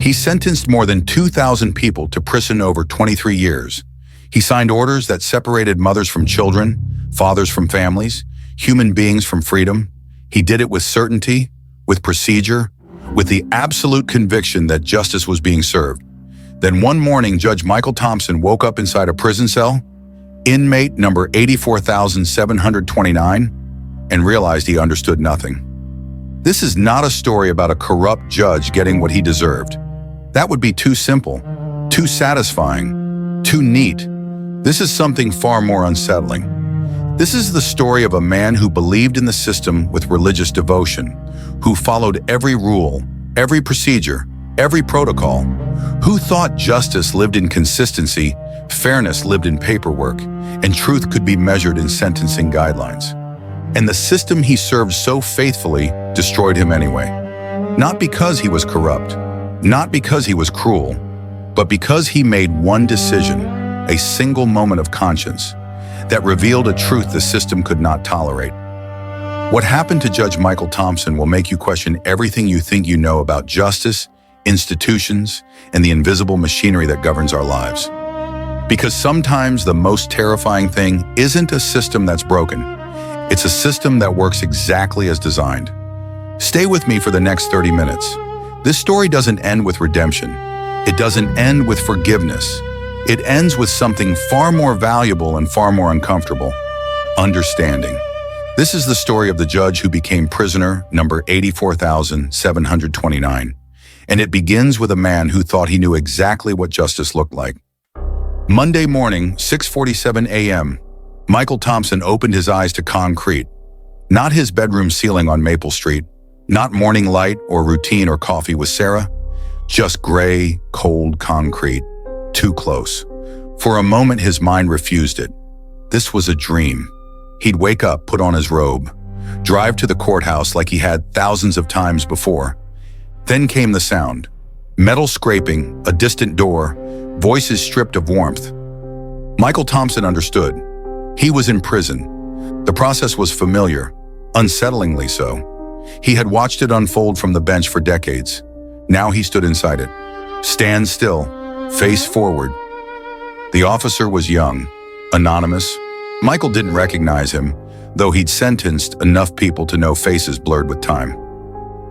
He sentenced more than 2,000 people to prison over 23 years. He signed orders that separated mothers from children, fathers from families, human beings from freedom. He did it with certainty, with procedure, with the absolute conviction that justice was being served. Then one morning, Judge Michael Thompson woke up inside a prison cell, inmate number 84,729, and realized he understood nothing. This is not a story about a corrupt judge getting what he deserved. That would be too simple, too satisfying, too neat. This is something far more unsettling. This is the story of a man who believed in the system with religious devotion, who followed every rule, every procedure, every protocol, who thought justice lived in consistency, fairness lived in paperwork, and truth could be measured in sentencing guidelines. And the system he served so faithfully destroyed him anyway. Not because he was corrupt, not because he was cruel, but because he made one decision, a single moment of conscience, that revealed a truth the system could not tolerate. What happened to Judge Michael Thompson will make you question everything you think you know about justice, institutions, and the invisible machinery that governs our lives. Because sometimes the most terrifying thing isn't a system that's broken. It's a system that works exactly as designed. Stay with me for the next 30 minutes. This story doesn't end with redemption. It doesn't end with forgiveness. It ends with something far more valuable and far more uncomfortable: understanding. This is the story of the judge who became prisoner number 84,729. And it begins with a man who thought he knew exactly what justice looked like. Monday morning, 6:47 a.m., Michael Thompson opened his eyes to concrete. Not his bedroom ceiling on Maple Street, not morning light or routine or coffee with Sarah, just gray, cold concrete, too close. For a moment, his mind refused it. This was a dream. He'd wake up, put on his robe, drive to the courthouse like he had thousands of times before. Then came the sound. Metal scraping, a distant door, voices stripped of warmth. Michael Thompson understood. He was in prison. The process was familiar, unsettlingly so. He had watched it unfold from the bench for decades. Now he stood inside it. Stand still, face forward. The officer was young, anonymous. Michael didn't recognize him, though he'd sentenced enough people to know faces blurred with time.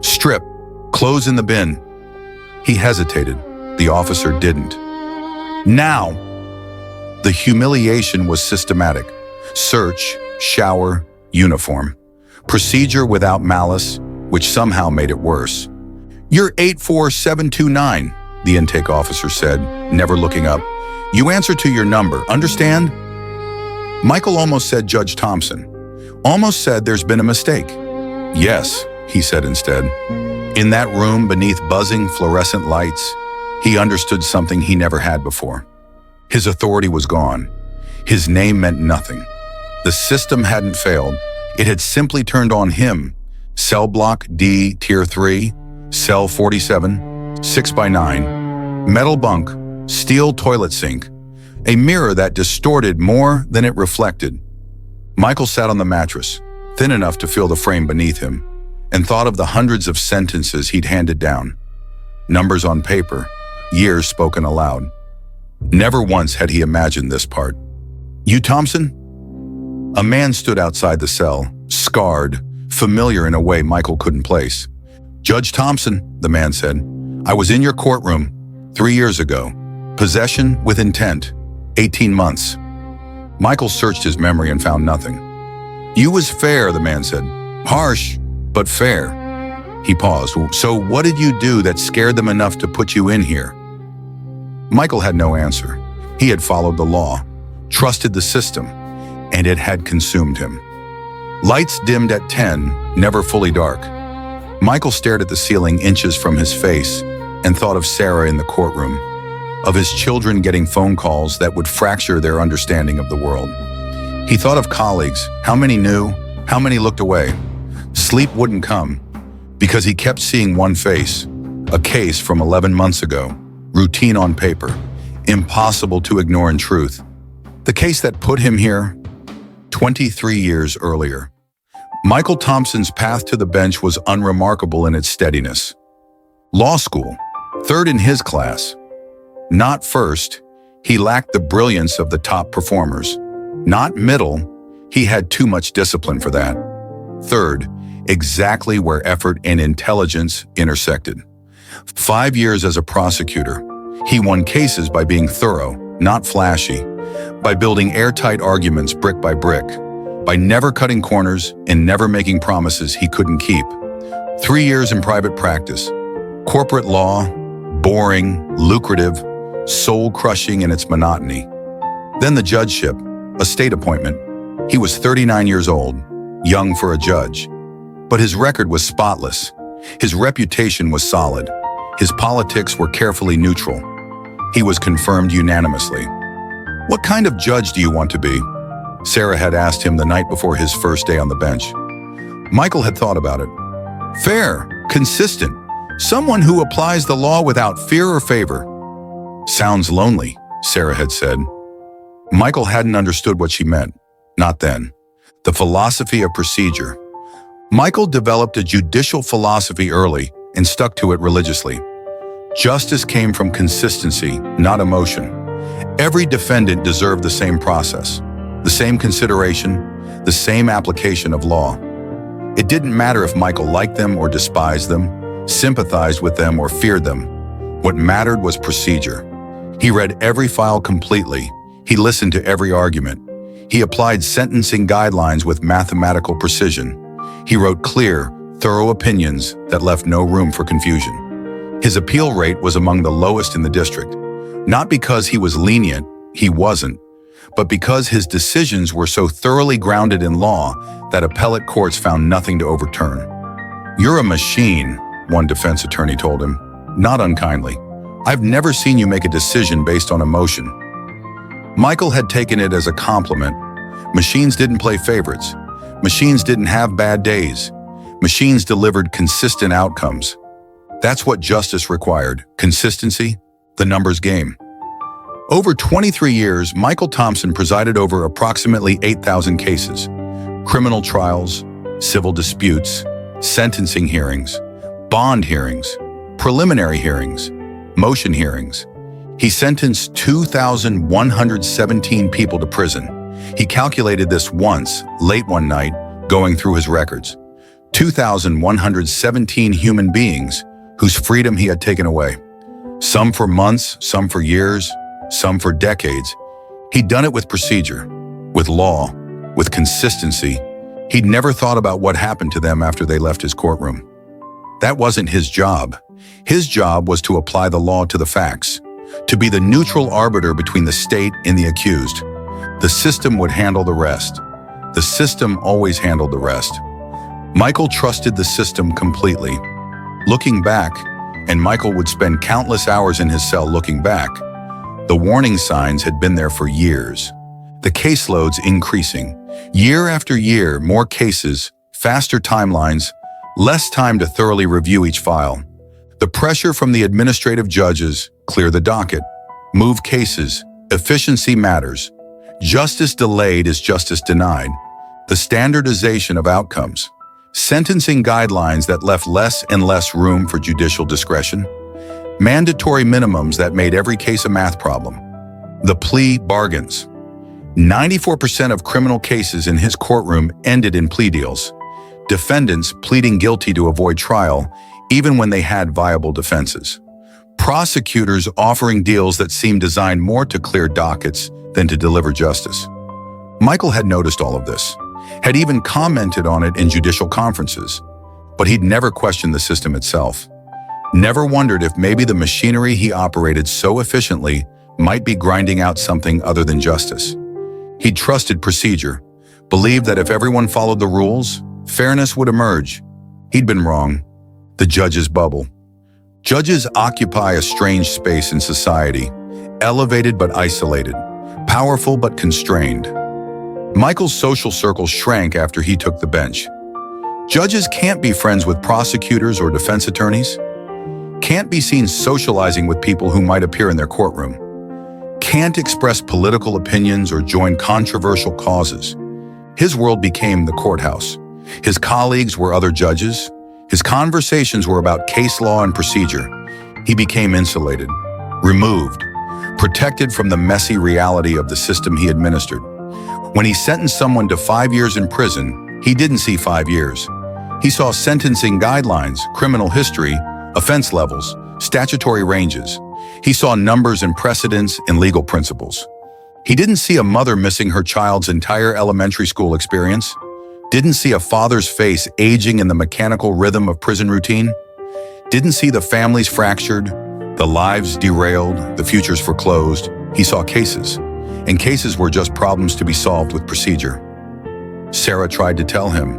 Strip, clothes in the bin. He hesitated. The officer didn't. Now! The humiliation was systematic. Search, shower, uniform. Procedure without malice, which somehow made it worse. "You're 84729, the intake officer said, never looking up. "You answer to your number, understand?" Michael almost said Judge Thompson. Almost said there's been a mistake. "Yes," he said instead. In that room beneath buzzing fluorescent lights, he understood something he never had before. His authority was gone. His name meant nothing. The system hadn't failed. It had simply turned on him. Cell block D, tier 3, cell 47, 6x9, metal bunk, steel toilet sink, a mirror that distorted more than it reflected. Michael sat on the mattress, thin enough to feel the frame beneath him, and thought of the hundreds of sentences he'd handed down. Numbers on paper, years spoken aloud. Never once had he imagined this part. "You Thompson?" A man stood outside the cell, scarred, familiar in a way Michael couldn't place. "Judge Thompson," the man said, "I was in your courtroom 3 years ago. Possession with intent, 18 months. Michael searched his memory and found nothing. "You was fair," the man said. "Harsh, but fair." He paused. "So what did you do that scared them enough to put you in here?" Michael had no answer. He had followed the law, trusted the system, and it had consumed him. Lights dimmed at 10, never fully dark. Michael stared at the ceiling inches from his face and thought of Sarah in the courtroom, of his children getting phone calls that would fracture their understanding of the world. He thought of colleagues, how many knew, how many looked away. Sleep wouldn't come, because he kept seeing one face, a case from 11 months ago, routine on paper, impossible to ignore in truth. The case that put him here 23 years earlier. Michael Thompson's path to the bench was unremarkable in its steadiness. Law school, Third in his class. Not first, he lacked the brilliance of the top performers. Not middle, he had too much discipline for that. Third, exactly where effort and intelligence intersected. 5 years as a prosecutor, he won cases by being thorough, not flashy, by building airtight arguments brick by brick, by never cutting corners and never making promises he couldn't keep. 3 years in private practice. Corporate law, boring, lucrative, soul-crushing in its monotony. Then the judgeship, a state appointment. He was 39 years old, young for a judge. But his record was spotless. His reputation was solid. His politics were carefully neutral. He was confirmed unanimously. "What kind of judge do you want to be?" Sarah had asked him the night before his first day on the bench. Michael had thought about it. "Fair, consistent, someone who applies the law without fear or favor." "Sounds lonely," Sarah had said. Michael hadn't understood what she meant. Not then. The philosophy of procedure. Michael developed a judicial philosophy early and stuck to it religiously. Justice came from consistency, not emotion. Every defendant deserved the same process, the same consideration, the same application of law. It didn't matter if Michael liked them or despised them, sympathized with them or feared them. What mattered was procedure. He read every file completely. He listened to every argument. He applied sentencing guidelines with mathematical precision. He wrote clear, thorough opinions that left no room for confusion. His appeal rate was among the lowest in the district, not because he was lenient, he wasn't, but because his decisions were so thoroughly grounded in law that appellate courts found nothing to overturn. "You're a machine," one defense attorney told him, not unkindly. "I've never seen you make a decision based on emotion." Michael had taken it as a compliment. Machines didn't play favorites. Machines didn't have bad days. Machines delivered consistent outcomes. That's what justice required: consistency, the numbers game. Over 23 years, Michael Thompson presided over approximately 8,000 cases: criminal trials, civil disputes, sentencing hearings, bond hearings, preliminary hearings, motion hearings. He sentenced 2,117 people to prison. He calculated this once, late one night, going through his records. 2,117 human beings whose freedom he had taken away. Some for months, some for years, some for decades. He'd done it with procedure, with law, with consistency. He'd never thought about what happened to them after they left his courtroom. That wasn't his job. His job was to apply the law to the facts, to be the neutral arbiter between the state and the accused. The system would handle the rest. The system always handled the rest. Michael trusted the system completely. Looking back, and Michael would spend countless hours in his cell looking back, the warning signs had been there for years. The caseloads increasing. Year after year, more cases, faster timelines, less time to thoroughly review each file. The pressure from the administrative judges: clear the docket, move cases, efficiency matters. Justice delayed is justice denied. The standardization of outcomes. Sentencing guidelines that left less and less room for judicial discretion. Mandatory minimums that made every case a math problem. The plea bargains. 94% of criminal cases in his courtroom ended in plea deals. Defendants pleading guilty to avoid trial, even when they had viable defenses. Prosecutors offering deals that seemed designed more to clear dockets than to deliver justice. Michael had noticed all of this, had even commented on it in judicial conferences, but he'd never questioned the system itself. Never wondered if maybe the machinery he operated so efficiently might be grinding out something other than justice. He trusted procedure, believed that if everyone followed the rules, fairness would emerge. He'd been wrong. The judge's bubble. Judges occupy a strange space in society, elevated but isolated, powerful but constrained. Michael's social circle shrank after he took the bench. Judges can't be friends with prosecutors or defense attorneys, can't be seen socializing with people who might appear in their courtroom, can't express political opinions or join controversial causes. His world became the courthouse. His colleagues were other judges. His conversations were about case law and procedure. He became insulated, removed, protected from the messy reality of the system he administered. When he sentenced someone to 5 years in prison, he didn't see 5 years. He saw sentencing guidelines, criminal history, offense levels, statutory ranges. He saw numbers and precedents and legal principles. He didn't see a mother missing her child's entire elementary school experience, didn't see a father's face aging in the mechanical rhythm of prison routine, didn't see the families fractured, the lives derailed, the futures foreclosed. He saw cases, and cases were just problems to be solved with procedure. Sarah tried to tell him.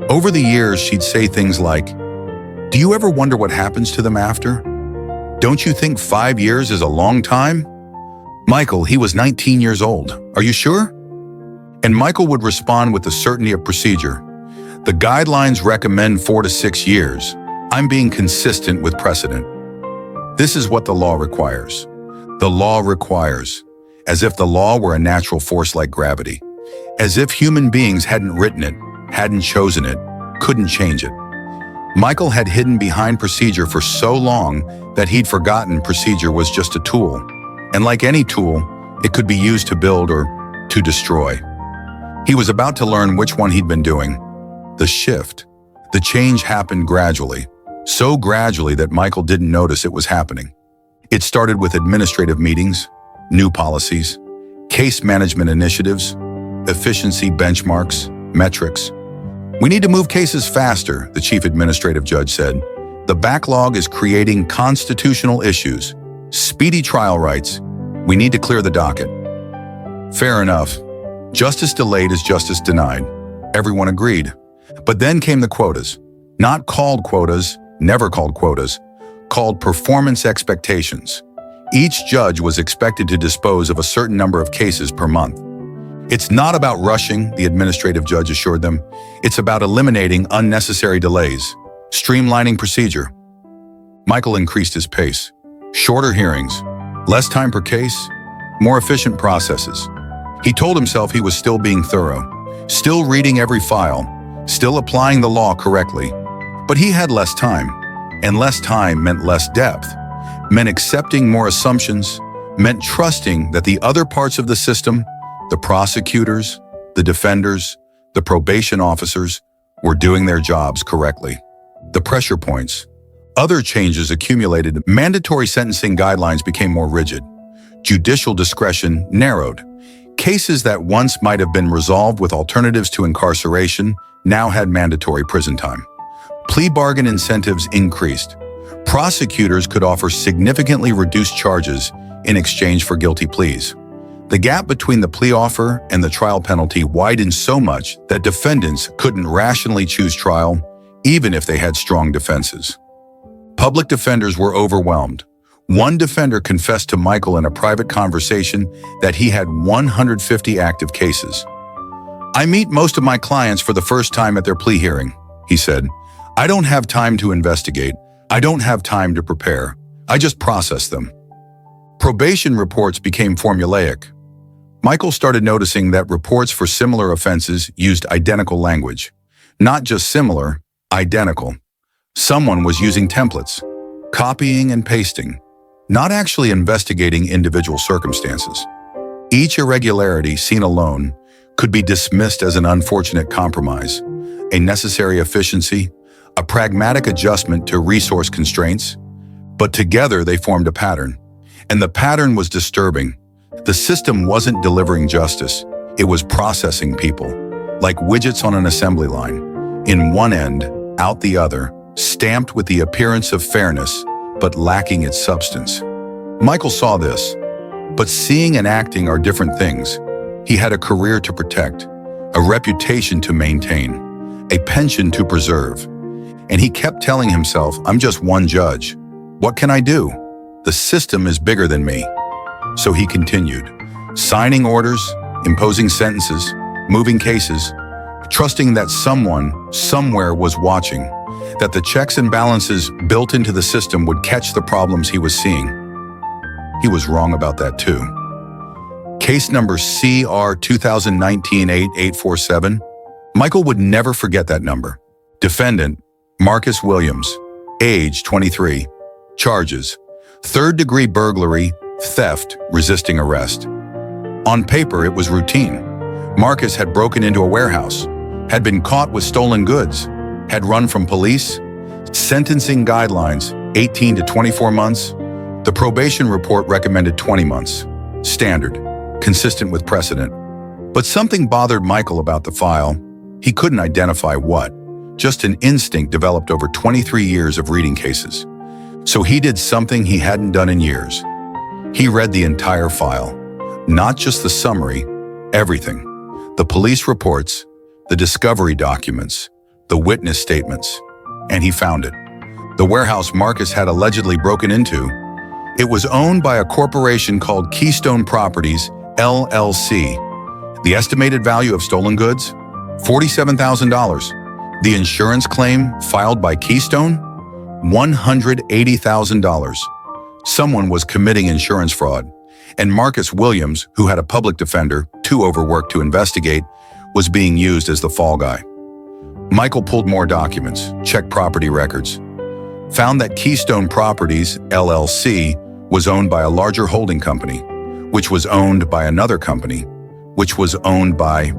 Over the years, she'd say things like, "Do you ever wonder what happens to them after? Don't you think 5 years is a long time?" "Michael, he was 19 years old. Are you sure?" And Michael would respond with the certainty of procedure. "The guidelines recommend 4 to 6 years. I'm being consistent with precedent. This is what the law requires. The law requires," as if the law were a natural force like gravity, as if human beings hadn't written it, hadn't chosen it, couldn't change it. Michael had hidden behind procedure for so long that he'd forgotten procedure was just a tool. And like any tool, it could be used to build or to destroy. He was about to learn which one he'd been doing. The shift. The change happened gradually, so gradually that Michael didn't notice it was happening. It started with administrative meetings, new policies, case management initiatives, efficiency benchmarks, metrics. "We need to move cases faster," the chief administrative judge said. "The backlog is creating constitutional issues. Speedy trial rights. We need to clear the docket." Fair enough. Justice delayed is justice denied. Everyone agreed. But then came the quotas. Not called quotas, never called quotas, called performance expectations. Each judge was expected to dispose of a certain number of cases per month. "It's not about rushing," the administrative judge assured them. "It's about eliminating unnecessary delays, streamlining procedure." Michael increased his pace. Shorter hearings, less time per case, more efficient processes. He told himself he was still being thorough, still reading every file, still applying the law correctly. But he had less time, and less time meant less depth, meant accepting more assumptions, meant trusting that the other parts of the system, the prosecutors, the defenders, the probation officers, were doing their jobs correctly. The pressure points. Other changes accumulated. Mandatory sentencing guidelines became more rigid. Judicial discretion narrowed. Cases that once might have been resolved with alternatives to incarceration now had mandatory prison time. Plea bargain incentives increased. Prosecutors could offer significantly reduced charges in exchange for guilty pleas. The gap between the plea offer and the trial penalty widened so much that defendants couldn't rationally choose trial, even if they had strong defenses. Public defenders were overwhelmed. One defender confessed to Michael in a private conversation that he had 150 active cases. "I meet most of my clients for the first time at their plea hearing," he said. "I don't have time to investigate. I don't have time to prepare. I just process them." Probation reports became formulaic. Michael started noticing that reports for similar offenses used identical language. Not just similar, identical. Someone was using templates, copying and pasting, not actually investigating individual circumstances. Each irregularity seen alone could be dismissed as an unfortunate compromise, a necessary efficiency, a pragmatic adjustment to resource constraints, but together they formed a pattern. And the pattern was disturbing. The system wasn't delivering justice, it was processing people, like widgets on an assembly line, in one end, out the other, stamped with the appearance of fairness, but lacking its substance. Michael saw this, but seeing and acting are different things. He had a career to protect, a reputation to maintain, a pension to preserve. And he kept telling himself, "I'm just one judge. What can I do? The system is bigger than me." So he continued, signing orders, imposing sentences, moving cases, trusting that someone, somewhere was watching, that the checks and balances built into the system would catch the problems he was seeing. He was wrong about that too. Case number CR 2019-8847. Michael would never forget that number. Defendant, Marcus Williams, age 23. Charges, Third-degree burglary, theft, resisting arrest. On paper, it was routine. Marcus had broken into a warehouse, had been caught with stolen goods, had run from police. Sentencing guidelines, 18 to 24 months. The probation report recommended 20 months. Standard, consistent with precedent. But something bothered Michael about the file. He couldn't identify what. Just an instinct developed over 23 years of reading cases. So he did something he hadn't done in years. He read the entire file. Not just the summary, everything. The police reports, the discovery documents, the witness statements. And he found it. The warehouse Marcus had allegedly broken into. It was owned by a corporation called Keystone Properties, LLC. The estimated value of stolen goods? $47,000. The insurance claim filed by Keystone? $180,000. Someone was committing insurance fraud, and Marcus Williams, who had a public defender, too overworked to investigate, was being used as the fall guy. Michael pulled more documents, checked property records, found that Keystone Properties, LLC, was owned by a larger holding company, which was owned by another company, which was owned by...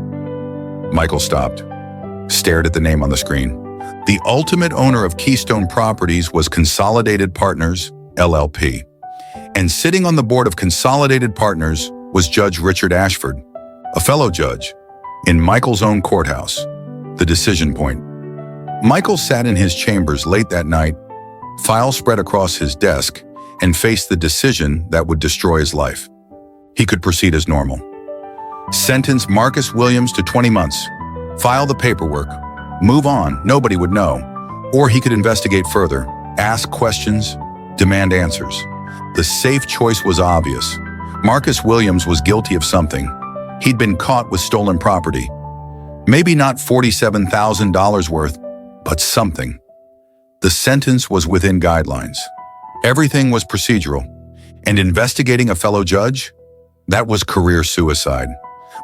Michael stopped, stared at the name on the screen. The ultimate owner of Keystone Properties was Consolidated Partners, LLP. And sitting on the board of Consolidated Partners was Judge Richard Ashford, a fellow judge, in Michael's own courthouse. The decision point. Michael sat in his chambers late that night, file spread across his desk, and faced the decision that would destroy his life. He could proceed as normal. Sentence Marcus Williams to 20 months. File the paperwork. Move on, nobody would know. Or he could investigate further, ask questions, demand answers. The safe choice was obvious. Marcus Williams was guilty of something. He'd been caught with stolen property. Maybe not $47,000 worth, but something. The sentence was within guidelines. Everything was procedural. And investigating a fellow judge? That was career suicide.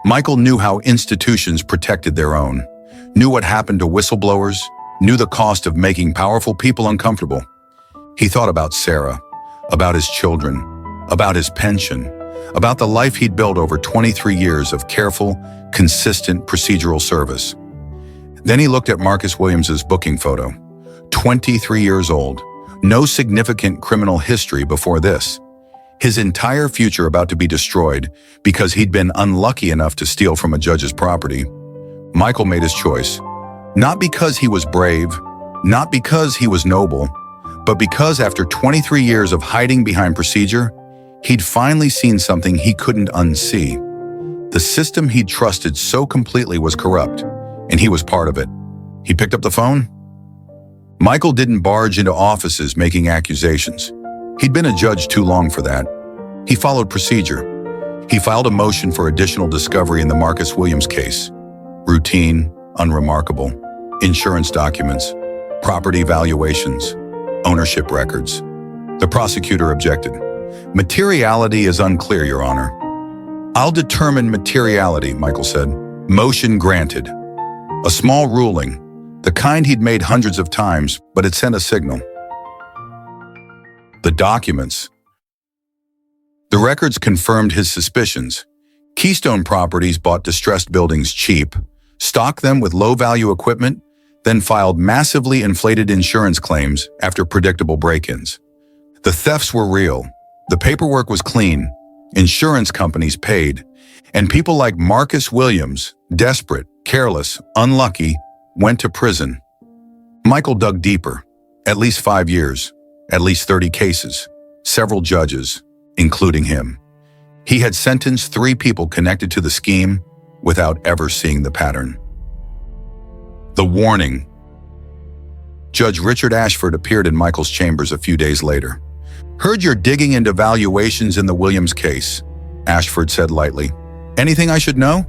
Michael knew how institutions protected their own, knew what happened to whistleblowers, knew the cost of making powerful people uncomfortable. He thought about Sarah, about his children, about his pension, about the life he'd built over 23 years of careful, consistent procedural service. Then he looked at Marcus Williams's booking photo. 23 years old, no significant criminal history before this. His entire future about to be destroyed because he'd been unlucky enough to steal from a judge's property. Michael made his choice, not because he was brave, not because he was noble, but because after 23 years of hiding behind procedure, he'd finally seen something he couldn't unsee. The system he'd trusted so completely was corrupt, and he was part of it. He picked up the phone. Michael didn't barge into offices making accusations. He'd been a judge too long for that. He followed procedure. He filed a motion for additional discovery in the Marcus Williams case. Routine, unremarkable. Insurance documents, property valuations, ownership records. The prosecutor objected. Materiality is unclear, Your Honor. I'll determine materiality, Michael said. Motion granted. A small ruling, the kind he'd made hundreds of times, but it sent a signal. The documents. The records confirmed his suspicions. Keystone Properties bought distressed buildings cheap, stocked them with low-value equipment, then filed massively inflated insurance claims after predictable break-ins. The thefts were real. The paperwork was clean. Insurance companies paid. And people like Marcus Williams, desperate, careless, unlucky, went to prison. Michael dug deeper. At least 5 years. At least 30 cases. Several judges, including him. He had sentenced 3 people connected to the scheme without ever seeing the pattern. The warning. Judge Richard Ashford appeared in Michael's chambers a few days later. Heard you're digging into valuations in the Williams case, Ashford said lightly. Anything I should know?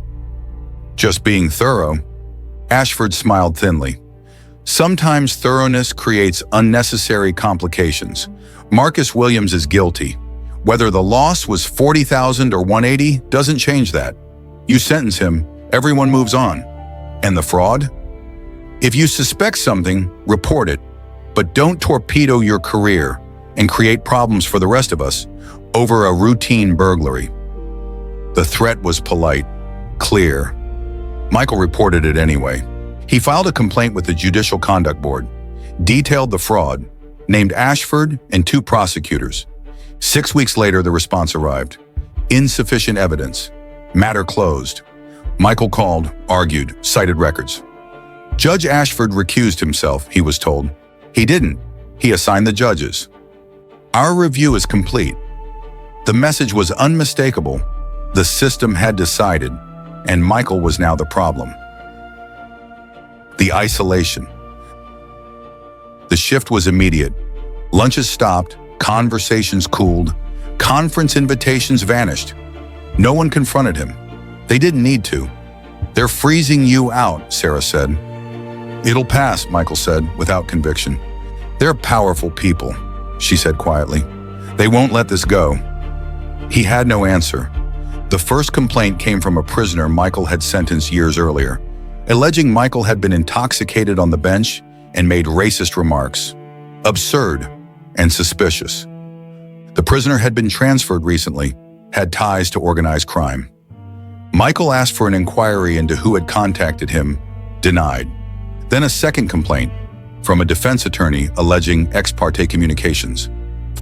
Just being thorough. Ashford smiled thinly. Sometimes thoroughness creates unnecessary complications. Marcus Williams is guilty. Whether the loss was $40,000 or $180 doesn't change that. You sentence him, everyone moves on. And the fraud? If you suspect something, report it. But don't torpedo your career. and create problems for the rest of us over a routine burglary. The threat was polite, clear. Michael reported it anyway. He filed a complaint with the Judicial Conduct Board, detailed the fraud, named Ashford and 2 prosecutors. 6 weeks later, the response arrived. Insufficient evidence. Matter closed. Michael called, argued, cited records. Judge Ashford recused himself, he was told. He didn't. He assigned the judges. Our review is complete. The message was unmistakable. The system had decided, and Michael was now the problem. The isolation. The shift was immediate. Lunches stopped, conversations cooled, conference invitations vanished. No one confronted him. They didn't need to. They're freezing you out, Sarah said. It'll pass, Michael said, without conviction. They're powerful people, she said quietly. They won't let this go. He had no answer. The first complaint came from a prisoner Michael had sentenced years earlier, alleging Michael had been intoxicated on the bench and made racist remarks. Absurd and suspicious. The prisoner had been transferred recently, had ties to organized crime. Michael asked for an inquiry into who had contacted him, denied. Then a second complaint from a defense attorney alleging ex parte communications.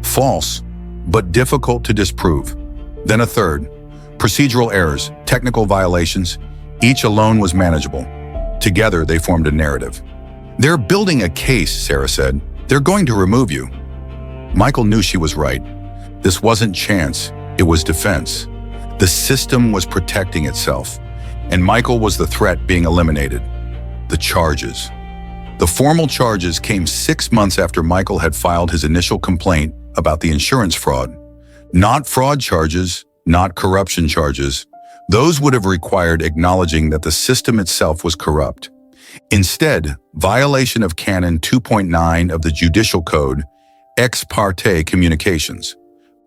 False, but difficult to disprove. Then a third, procedural errors, technical violations, each alone was manageable. Together, they formed a narrative. They're building a case, Sarah said. They're going to remove you. Michael knew she was right. This wasn't chance, it was defense. The system was protecting itself, and Michael was the threat being eliminated. The charges. The formal charges came 6 months after Michael had filed his initial complaint about the insurance fraud. Not fraud charges, not corruption charges. Those would have required acknowledging that the system itself was corrupt. Instead, violation of Canon 2.9 of the Judicial Code, ex parte communications.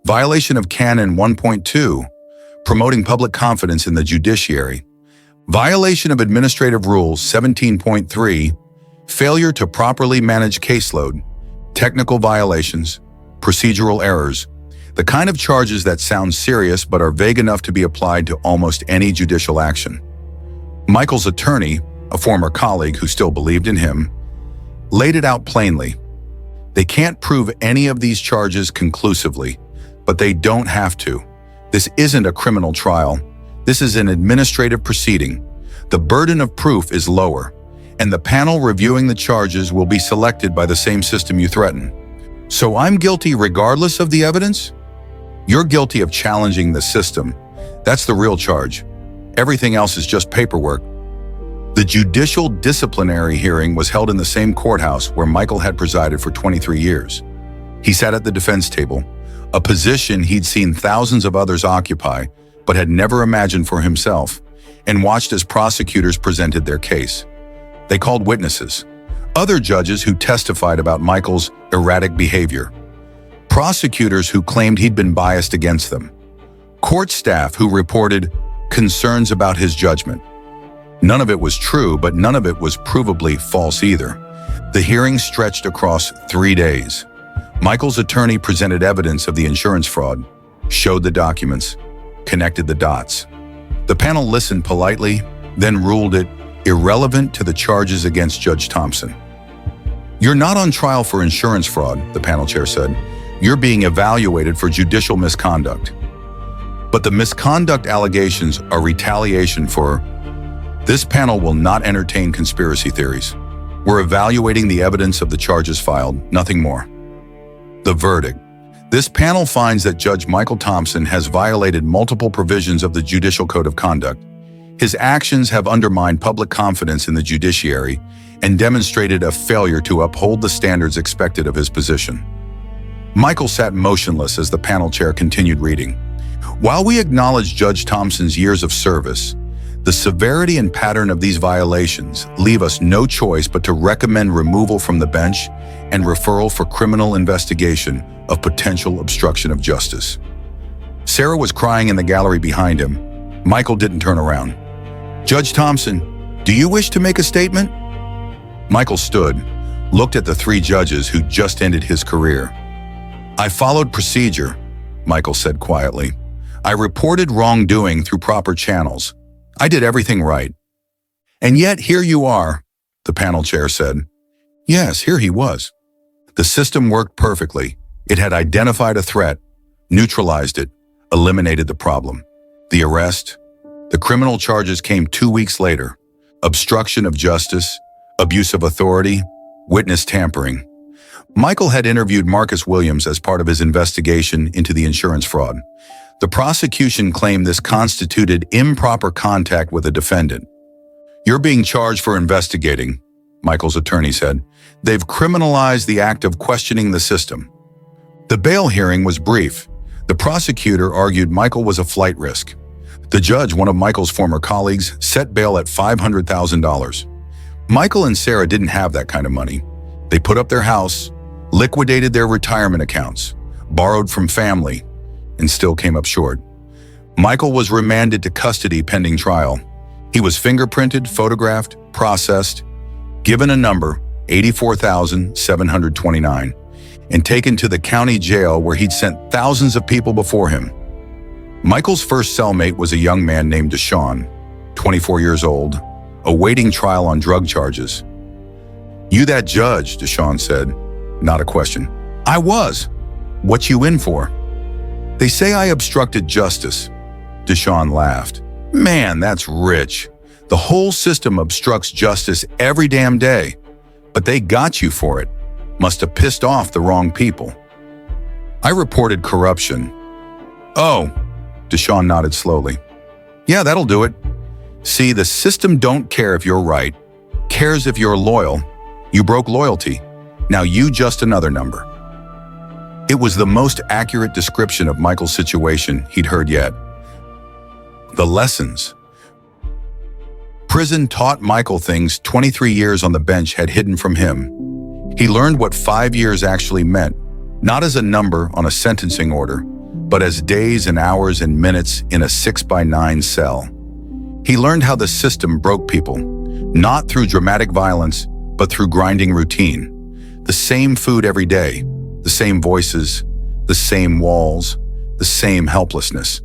Violation of Canon 1.2, promoting public confidence in the judiciary. Violation of Administrative Rules 17.3, failure to properly manage caseload, technical violations, procedural errors, the kind of charges that sound serious but are vague enough to be applied to almost any judicial action. Michael's attorney, a former colleague who still believed in him, laid it out plainly. They can't prove any of these charges conclusively, but they don't have to. This isn't a criminal trial. This is an administrative proceeding. The burden of proof is lower, and the panel reviewing the charges will be selected by the same system you threaten. So I'm guilty regardless of the evidence? You're guilty of challenging the system. That's the real charge. Everything else is just paperwork. The judicial disciplinary hearing was held in the same courthouse where Michael had presided for 23 years. He sat at the defense table, a position he'd seen thousands of others occupy, but had never imagined for himself, and watched as prosecutors presented their case. They called witnesses, other judges who testified about Michael's erratic behavior, prosecutors who claimed he'd been biased against them, court staff who reported concerns about his judgment. None of it was true, but none of it was provably false either. The hearing stretched across 3 days. Michael's attorney presented evidence of the insurance fraud, showed the documents, connected the dots. The panel listened politely, then ruled it irrelevant to the charges against Judge Thompson. You're not on trial for insurance fraud, the panel chair said. You're being evaluated for judicial misconduct. But the misconduct allegations are retaliation for... This panel will not entertain conspiracy theories. We're evaluating the evidence of the charges filed, nothing more. The verdict. This panel finds that Judge Michael Thompson has violated multiple provisions of the Judicial Code of Conduct. His actions have undermined public confidence in the judiciary and demonstrated a failure to uphold the standards expected of his position. Michael sat motionless as the panel chair continued reading. While we acknowledge Judge Thompson's years of service, the severity and pattern of these violations leave us no choice but to recommend removal from the bench and referral for criminal investigation of potential obstruction of justice. Sarah was crying in the gallery behind him. Michael didn't turn around. Judge Thompson, do you wish to make a statement? Michael stood, looked at the 3 judges who just ended his career. "I followed procedure," Michael said quietly. "I reported wrongdoing through proper channels. I did everything right." "And yet here you are," the panel chair said. Yes, here he was. The system worked perfectly. It had identified a threat, neutralized it, eliminated the problem. The arrest, the criminal charges came 2 weeks later. Obstruction of justice, abuse of authority, witness tampering. Michael had interviewed Marcus Williams as part of his investigation into the insurance fraud. The prosecution claimed this constituted improper contact with a defendant. "You're being charged for investigating," Michael's attorney said. "They've criminalized the act of questioning the system." The bail hearing was brief. The prosecutor argued Michael was a flight risk. The judge, one of Michael's former colleagues, set bail at $500,000. Michael and Sarah didn't have that kind of money. They put up their house, liquidated their retirement accounts, borrowed from family, and still came up short. Michael was remanded to custody pending trial. He was fingerprinted, photographed, processed, given a number, 84,729, and taken to the county jail where he'd sent thousands of people before him. Michael's first cellmate was a young man named Deshaun, 24 years old, awaiting trial on drug charges. "You that judge," Deshaun said, not a question. "I was. What you in for?" "They say I obstructed justice." Deshaun laughed. "Man, that's rich. The whole system obstructs justice every damn day. But they got you for it. Must have pissed off the wrong people." "I reported corruption." "Oh," Deshaun nodded slowly. "Yeah, that'll do it. See, the system don't care if you're right. Cares if you're loyal. You broke loyalty. Now you just another number." It was the most accurate description of Michael's situation he'd heard yet. The lessons. Prison taught Michael things 23 years on the bench had hidden from him. He learned what 5 years actually meant, not as a number on a sentencing order, but as days and hours and minutes in a 6x9 cell. He learned how the system broke people, not through dramatic violence, but through grinding routine. The same food every day, the same voices, the same walls, the same helplessness.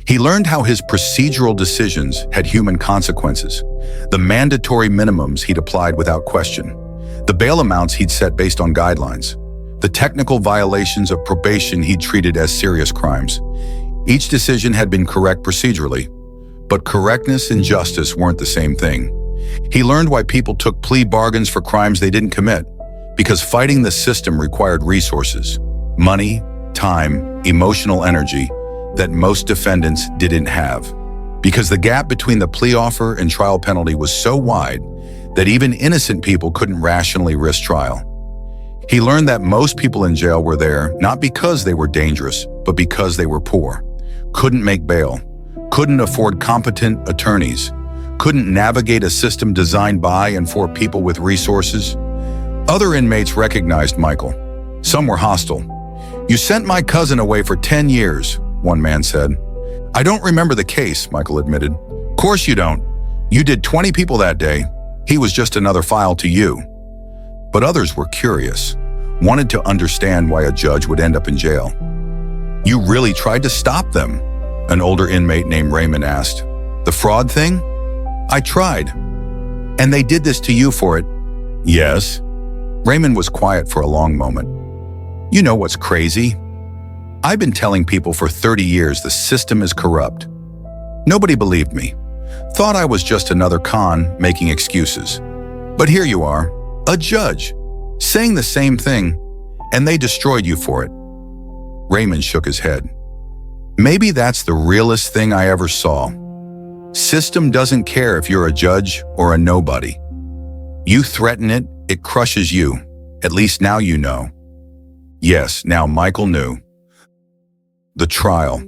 He learned how his procedural decisions had human consequences, the mandatory minimums he'd applied without question, the bail amounts he'd set based on guidelines, the technical violations of probation he'd treated as serious crimes. Each decision had been correct procedurally, but correctness and justice weren't the same thing. He learned why people took plea bargains for crimes they didn't commit, because fighting the system required resources, money, time, emotional energy that most defendants didn't have. Because the gap between the plea offer and trial penalty was so wide that even innocent people couldn't rationally risk trial. He learned that most people in jail were there not because they were dangerous, but because they were poor, couldn't make bail, couldn't afford competent attorneys, couldn't navigate a system designed by and for people with resources. Other inmates recognized Michael. Some were hostile. "You sent my cousin away for 10 years, one man said. "I don't remember the case," Michael admitted. "Course you don't. You did 20 people that day. He was just another file to you." But others were curious, wanted to understand why a judge would end up in jail. "You really tried to stop them?" an older inmate named Raymond asked. "The fraud thing?" "I tried." "And they did this to you for it?" "Yes." Raymond was quiet for a long moment. "You know what's crazy? I've been telling people for 30 years the system is corrupt. Nobody believed me. Thought I was just another con making excuses. But here you are, a judge, saying the same thing, and they destroyed you for it." Raymond shook his head. "Maybe that's the realest thing I ever saw. System doesn't care if you're a judge or a nobody. You threaten it, it crushes you. At least now you know." Yes, now Michael knew. The trial.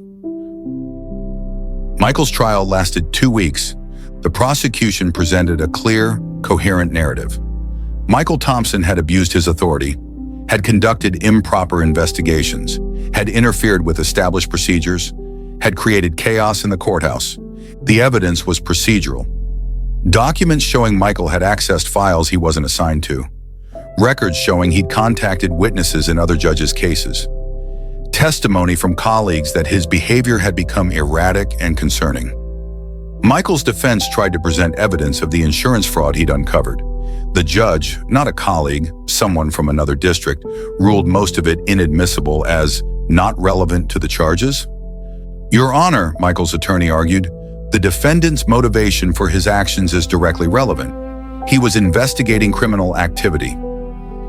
Michael's trial lasted 2 weeks. The prosecution presented a clear, coherent narrative. Michael Thompson had abused his authority, had conducted improper investigations, had interfered with established procedures, had created chaos in the courthouse. The evidence was procedural. Documents showing Michael had accessed files he wasn't assigned to. records showing he'd contacted witnesses in other judges' cases, testimony from colleagues that his behavior had become erratic and concerning. Michael's defense tried to present evidence of the insurance fraud he'd uncovered. The judge, not a colleague, someone from another district, ruled most of it inadmissible as not relevant to the charges. Your Honor, Michael's attorney argued, the defendant's motivation for his actions is directly relevant. He was investigating criminal activity.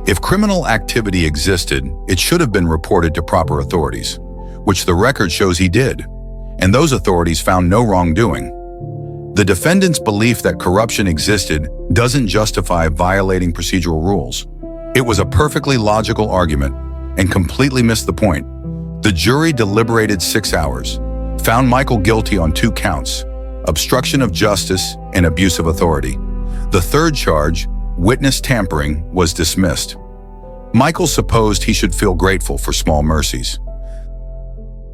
If criminal activity existed, it should have been reported to proper authorities, which the record shows he did, and those authorities found no wrongdoing. The defendant's belief that corruption existed doesn't justify violating procedural rules. It was a perfectly logical argument and completely missed the point. The jury deliberated 6 hours, found Michael guilty on 2 counts, obstruction of justice and abuse of authority. The third charge, witness tampering, was dismissed. Michael supposed he should feel grateful for small mercies.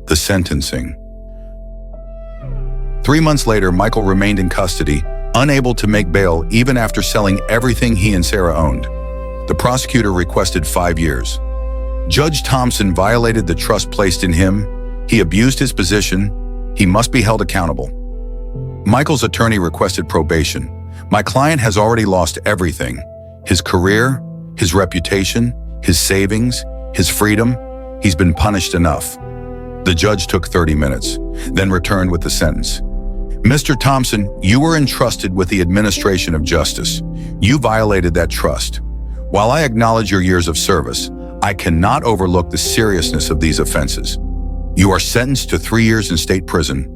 The sentencing. 3 months later, Michael remained in custody, unable to make bail even after selling everything he and Sarah owned. The prosecutor requested 5 years. Judge Thompson violated the trust placed in him. He abused his position. He must be held accountable. Michael's attorney requested probation. My client has already lost everything: his career, his reputation, his savings, his freedom. He's been punished enough. The judge took 30 minutes, then returned with the sentence. Mr. Thompson, you were entrusted with the administration of justice. You violated that trust. While I acknowledge your years of service, I cannot overlook the seriousness of these offenses. You are sentenced to 3 years in state prison.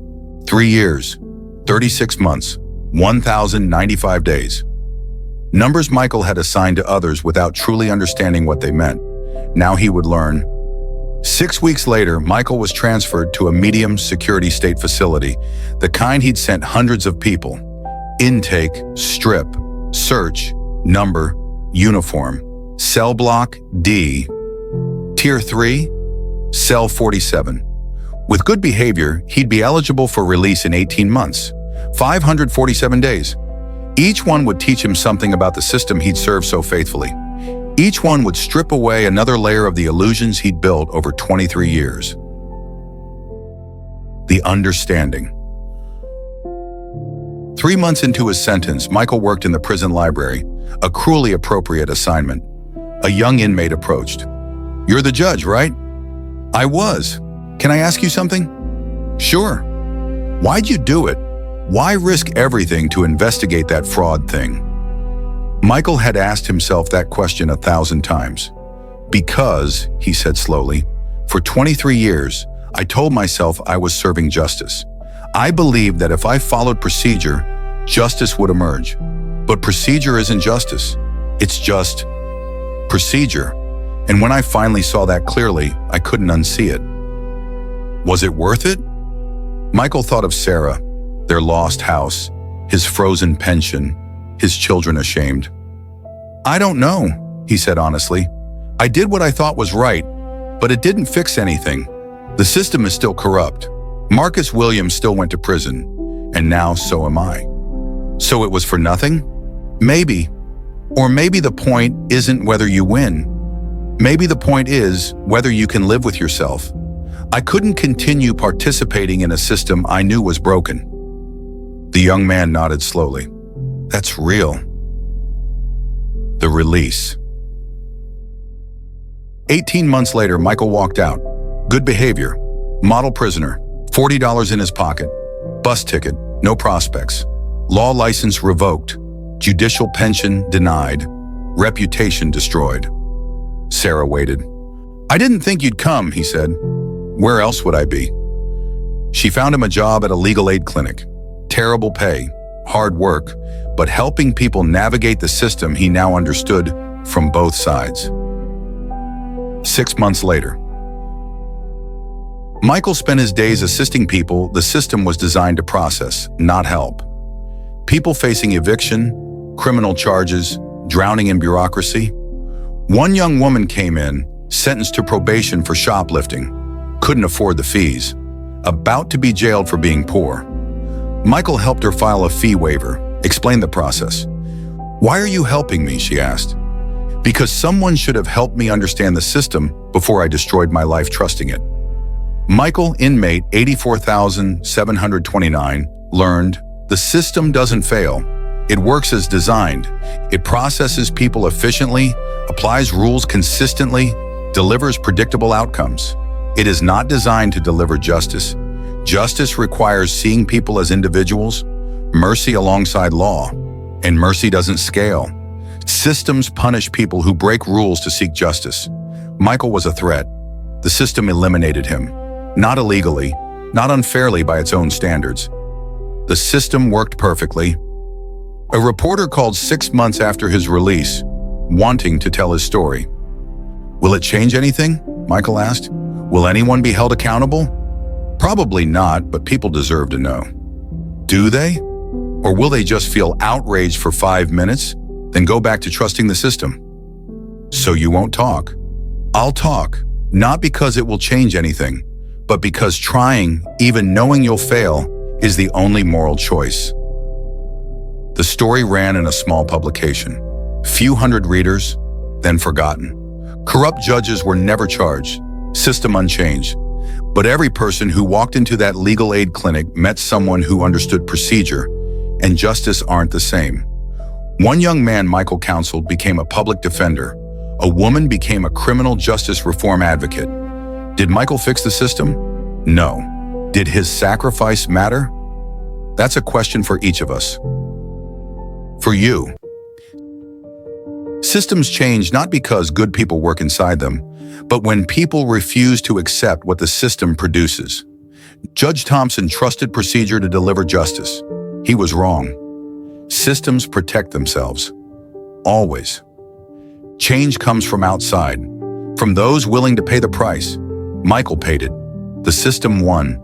3 years, 36 months, 1,095 days. Numbers Michael had assigned to others without truly understanding what they meant. Now he would learn. 6 weeks later, Michael was transferred to a medium security state facility, the kind he'd sent hundreds of people. Intake, strip, search, number, uniform. Cell block D. Tier 3, cell 47. With good behavior, he'd be eligible for release in 18 months, 547 days. Each one would teach him something about the system he'd served so faithfully. Each one would strip away another layer of the illusions he'd built over 23 years. The understanding. 3 months into his sentence, Michael worked in the prison library, a cruelly appropriate assignment. A young inmate approached. "You're the judge, right?" "I was. Can I ask you something?" "Sure." "Why'd you do it? Why risk everything to investigate that fraud thing?" Michael had asked himself that question 1,000 times. "Because," he said slowly, "for 23 years, I told myself I was serving justice. I believed that if I followed procedure, justice would emerge. But procedure isn't justice. It's just procedure. And when I finally saw that clearly, I couldn't unsee it." Was it worth it? Michael thought of Sarah, their lost house, his frozen pension, his children ashamed. "I don't know," he said honestly. "I did what I thought was right, but it didn't fix anything. The system is still corrupt. Marcus Williams still went to prison, and now so am I. So it was for nothing? Maybe. Or maybe the point isn't whether you win. Maybe the point is whether you can live with yourself. I couldn't continue participating in a system I knew was broken." The young man nodded slowly. "That's real." The release. 18 months later, Michael walked out. Good behavior. Model prisoner. $40 in his pocket. Bus ticket. No prospects. Law license revoked. Judicial pension denied. Reputation destroyed. Sarah waited. "I didn't think you'd come," he said. "Where else would I be?" She found him a job at a legal aid clinic. Terrible pay, hard work, but helping people navigate the system he now understood from both sides. 6 months later. Michael spent his days assisting people the system was designed to process, not help. People facing eviction, criminal charges, drowning in bureaucracy. One young woman came in, sentenced to probation for shoplifting, couldn't afford the fees, about to be jailed for being poor. Michael helped her file a fee waiver, explained the process. "Why are you helping me?" she asked. Because someone should have helped me understand the system before I destroyed my life trusting it. Michael, inmate 84,729, learned, the system doesn't fail. It works as designed. It processes people efficiently, applies rules consistently, delivers predictable outcomes. It is not designed to deliver justice. Justice requires seeing people as individuals, mercy alongside law, and mercy doesn't scale. Systems punish people who break rules to seek justice. Michael was a threat. The system eliminated him. Not illegally, not unfairly by its own standards. The system worked perfectly. A reporter called 6 months after his release, wanting to tell his story. Will it change anything? Michael asked. Will anyone be held accountable? Probably not, but people deserve to know. Do they? Or will they just feel outraged for 5 minutes, then go back to trusting the system? So you won't talk. I'll talk, not because it will change anything, but because trying, even knowing you'll fail, is the only moral choice. The story ran in a small publication. Few hundred readers, then forgotten. Corrupt judges were never charged, system unchanged. But every person who walked into that legal aid clinic met someone who understood procedure, and justice aren't the same. One young man Michael counseled became a public defender. A woman became a criminal justice reform advocate. Did Michael fix the system? No. Did his sacrifice matter? That's a question for each of us. For you. Systems change not because good people work inside them, but when people refuse to accept what the system produces. Judge Thompson trusted procedure to deliver justice. He was wrong. Systems protect themselves. Always. Change comes from outside, from those willing to pay the price. Michael paid it. The system won,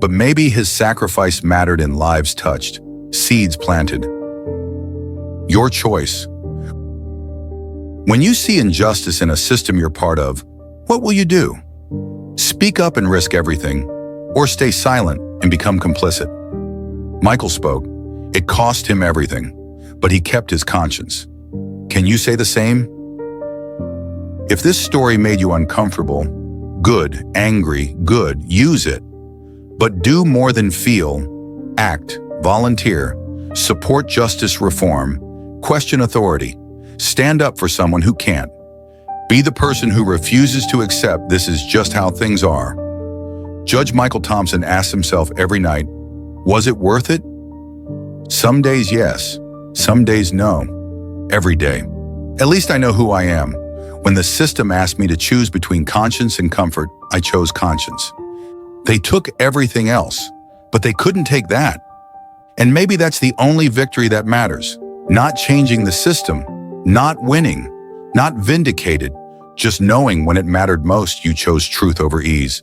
but maybe his sacrifice mattered in lives touched, seeds planted. Your choice. When you see injustice in a system you're part of, what will you do? Speak up and risk everything, or stay silent and become complicit? Michael spoke. It cost him everything, but he kept his conscience. Can you say the same? If this story made you uncomfortable, good, angry, good, use it. But do more than feel, act, volunteer, support justice reform, question authority, stand up for someone who can't. Be the person who refuses to accept this is just how things are. Judge Michael Thompson asked himself every night, was it worth it? Some days yes, some days no. Every day. At least I know who I am. When the system asked me to choose between conscience and comfort, I chose conscience. They took everything else, but they couldn't take that. And maybe that's the only victory that matters. Not changing the system, not winning, not vindicated, just knowing when it mattered most you chose truth over ease,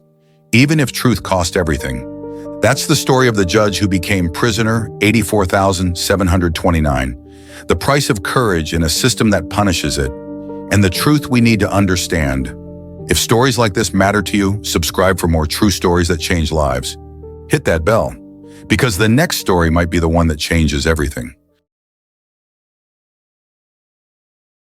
even if truth cost everything. That's the story of the judge who became prisoner 84,729. The price of courage in a system that punishes it, and the truth we need to understand. If stories like this matter to you, subscribe for more true stories that change lives. Hit that bell, because the next story might be the one that changes everything.